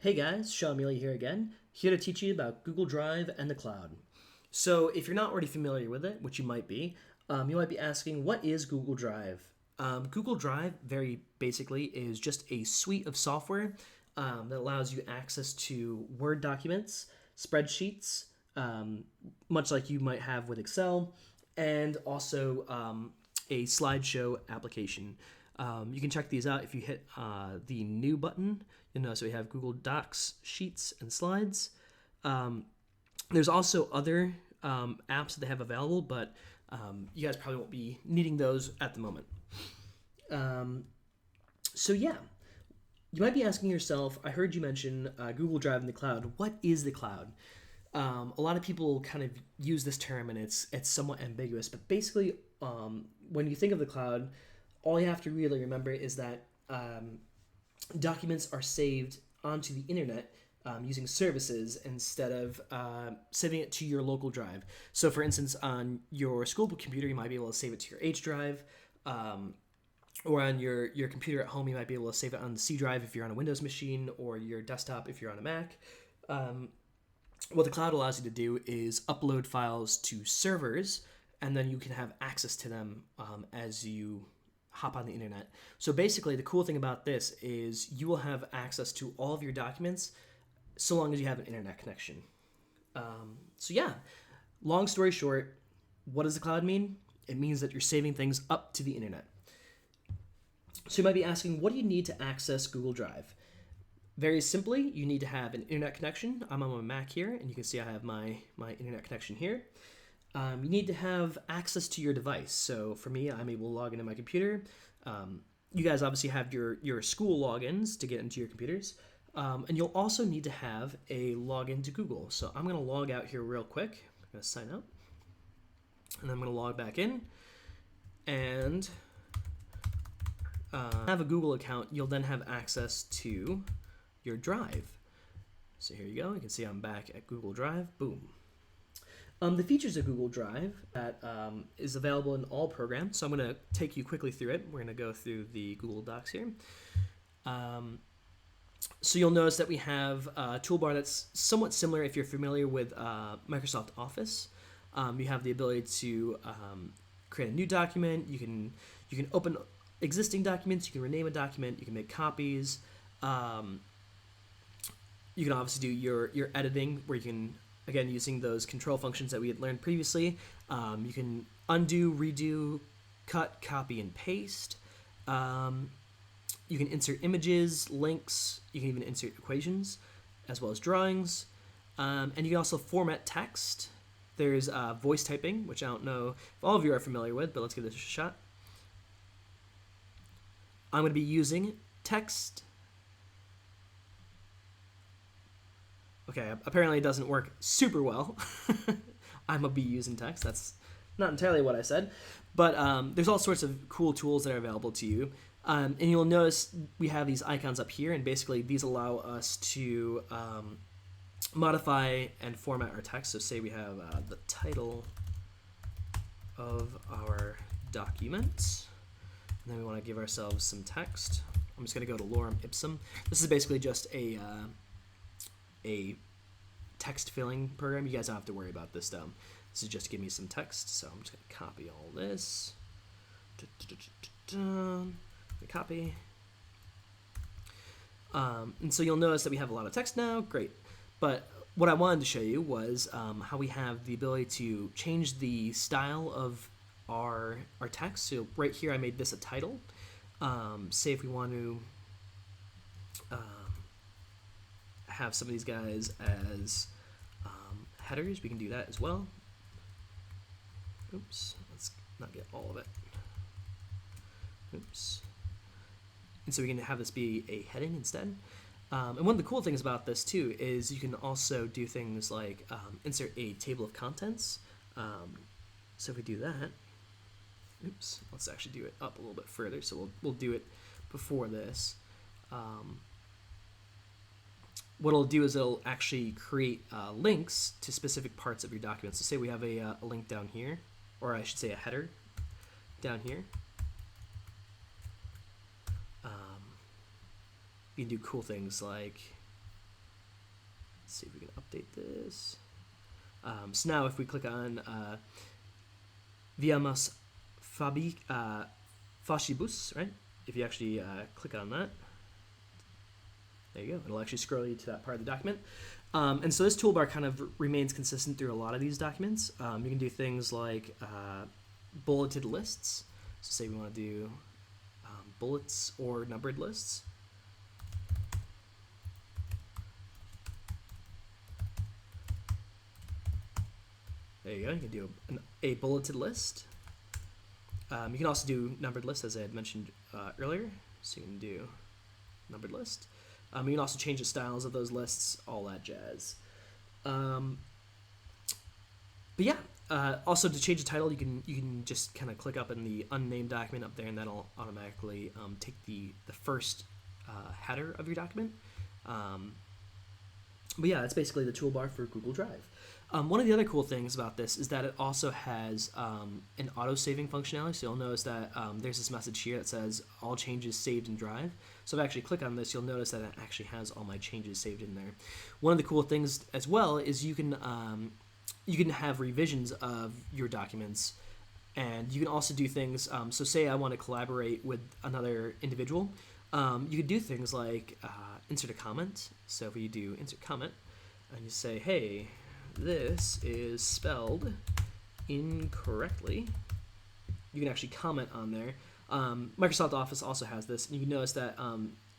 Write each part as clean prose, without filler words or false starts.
Hey guys, Sean Mealy here again, here to teach you about Google Drive and the cloud. So, if you're not already familiar with it, which you might be asking, what is Google Drive? Google Drive, very basically, is just a suite of software that allows you access to Word documents, spreadsheets, much like you might have with Excel, and also a slideshow application. You can check these out if you hit the new button. You'll notice we have Google Docs, Sheets, and Slides. There's also other apps that they have available, but you guys probably won't be needing those at the moment. So yeah, you might be asking yourself, I heard you mention Google Drive in the cloud. What is the cloud? A lot of people kind of use this term and it's somewhat ambiguous, but basically, when you think of the cloud, all you have to really remember is that documents are saved onto the internet using services instead of saving it to your local drive. So, for instance, on your school computer, you might be able to save it to your H drive. Or on your computer at home, you might be able to save it on the C drive if you're on a Windows machine, or your desktop if you're on a Mac. What the cloud allows you to do is upload files to servers, and then you can have access to them as you hop on the internet. So basically, the cool thing about this is you will have access to all of your documents so long as you have an internet connection. So yeah, long story short, what does the cloud mean? It means that you're saving things up to the internet. So you might be asking, what do you need to access Google Drive? Very simply, you need to have an internet connection. I'm on my Mac here, and you can see I have my internet connection here. You need to have access to your device. So for me, I'm able to log into my computer. You guys obviously have your school logins to get into your computers. And you'll also need to have a login to Google. So I'm going to log out here real quick. I'm going to sign out. And I'm going to log back in. And have a Google account. You'll then have access to your drive. So here you go. You can see I'm back at Google Drive. Boom. The features of Google Drive that is available in all programs. So I'm going to take you quickly through it. We're going to go through the Google Docs here. So you'll notice that we have a toolbar that's somewhat similar if you're familiar with Microsoft Office. You have the ability to create a new document. You can open existing documents. You can rename a document. You can make copies. You can obviously do your editing, where you can, again, using those control functions that we had learned previously, you can undo, redo, cut, copy, and paste. You can insert images, links. You can even insert equations, as well as drawings. And you can also format text. There's voice typing, which I don't know if all of you are familiar with, but let's give this a shot. I'm going to be using text. Okay, apparently it doesn't work super well. I'm going to be using text. That's not entirely what I said. But there's all sorts of cool tools that are available to you. And you'll notice we have these icons up here, and basically these allow us to modify and format our text. So say we have the title of our document, and then we want to give ourselves some text. I'm just going to go to Lorem Ipsum. This is basically just a text filling program. You guys don't have to worry about this though. This is just to give me some text. So I'm just going to copy all this. Copy. And so you'll notice that we have a lot of text now. Great. But what I wanted to show you was how we have the ability to change the style of our text. So right here I made this a title. Say if we want to have some of these guys as headers, we can do that as well. Oops, let's not get all of it. Oops. And so we can have this be a heading instead. And one of the cool things about this too is you can also do things like insert a table of contents. So if we do that, oops, let's actually do it up a little bit further. So we'll do it before this. What it'll do is it'll actually create links to specific parts of your document. So say we have a link down here, or I should say a header down here. You can do cool things like Let's see if we can update this. So now if we click on Viamos Fashibus, right? If you actually click on that, there you go. It'll actually scroll you to that part of the document. And so this toolbar kind of remains consistent through a lot of these documents. You can do things like bulleted lists. So say we want to do bullets or numbered lists. There you go. You can do a bulleted list. You can also do numbered lists, as I had mentioned earlier. So you can do numbered list. You can also change the styles of those lists, all that jazz. But yeah, also to change the title, you can just kind of click up in the unnamed document up there, and that'll automatically take the first header of your document. But yeah, that's basically the toolbar for Google Drive. One of the other cool things about this is that it also has an auto-saving functionality. So you'll notice that there's this message here that says all changes saved in Drive. So if I actually click on this, you'll notice that it actually has all my changes saved in there. One of the cool things as well is you can have revisions of your documents, and you can also do things. So say I want to collaborate with another individual. You could do things like insert a comment. So if you do insert comment, and you say, hey, this is spelled incorrectly, you can actually comment on there. Microsoft Office also has this, and you can notice that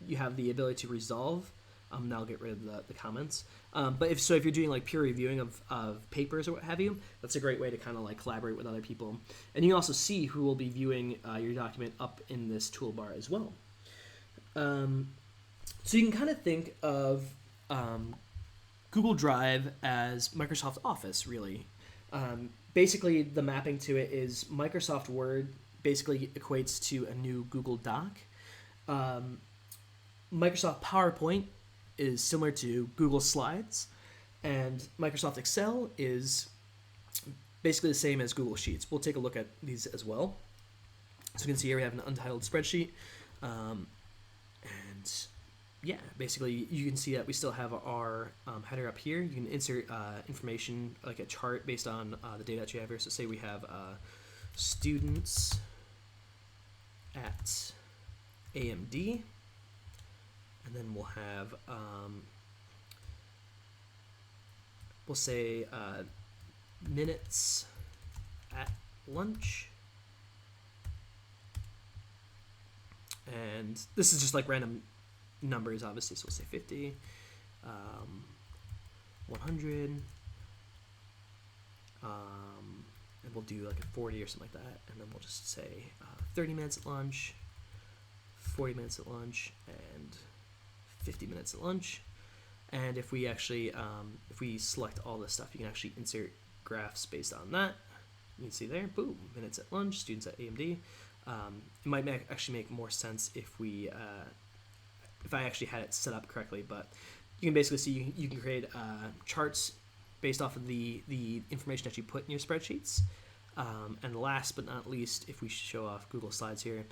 you have the ability to resolve. That'll get rid of the comments. But if you're doing like peer reviewing of papers or what have you, that's a great way to kind of like collaborate with other people. And you can also see who will be viewing your document up in this toolbar as well. So you can kind of think of Google Drive as Microsoft Office, really. Basically, the mapping to it is Microsoft Word basically equates to a new Google Doc. Microsoft PowerPoint is similar to Google Slides, and Microsoft Excel is basically the same as Google Sheets. We'll take a look at these as well. So you can see here we have an untitled spreadsheet, and yeah, basically you can see that we still have our header up here. You can insert information like a chart based on the data that you have here. So say we have students at AMD, and then we'll have we'll say minutes at lunch, and this is just like random numbers, obviously, so we'll say 50, 100, and we'll do like a 40 or something like that, and then we'll just say 30 minutes at lunch, 40 minutes at lunch, and 50 minutes at lunch. And if we actually if we select all this stuff, you can actually insert graphs based on that. You can see there, boom, minutes at lunch, students at AMD. It might actually make more sense if we if I actually had it set up correctly, but you can basically see you can create charts based off of the information that you put in your spreadsheets. And last but not least, if we show off Google Slides here,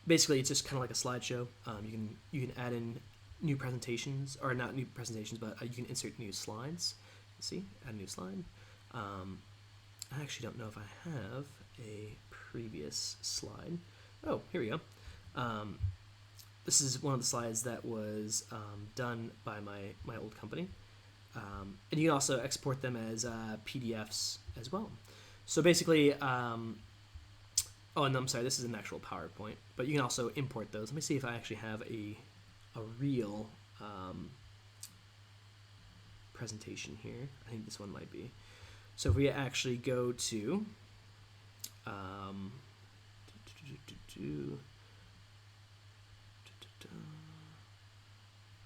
basically it's just kind of like a slideshow. You can add in new presentations, or not new presentations, but you can insert new slides. See, add a new slide. I actually don't know if I have a previous slide. Oh, here we go. This is one of the slides that was done by my old company. And you can also export them as PDFs as well. So basically, oh, and I'm sorry, this is an actual PowerPoint, but you can also import those. Let me see if I actually have a real presentation here. I think this one might be. So if we actually go to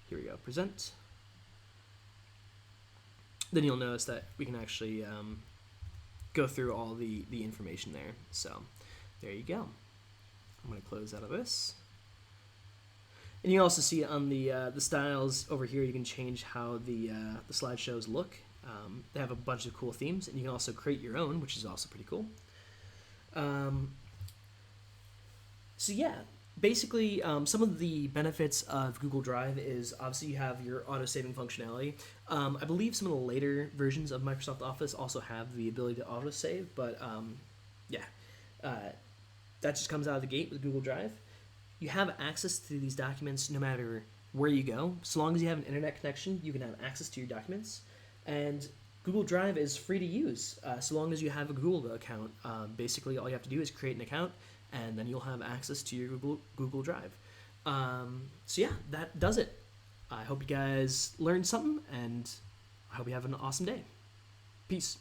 here we go, present. Then you'll notice that we can actually go through all the information there. So there you go. I'm going to close out of this. And you can also see on the styles over here, you can change how the slideshows look. They have a bunch of cool themes, and you can also create your own, which is also pretty cool. So yeah, basically, some of the benefits of Google Drive is obviously you have your auto saving functionality. I believe some of the later versions of Microsoft Office also have the ability to auto save, but yeah, uh, that just comes out of the gate with Google Drive. You have access to these documents no matter where you go. So long as you have an internet connection, you can have access to your documents. And Google Drive is free to use so long as you have a Google account. Basically, all you have to do is create an account, and then you'll have access to your Google Drive. So yeah, that does it. I hope you guys learned something, and I hope you have an awesome day. Peace.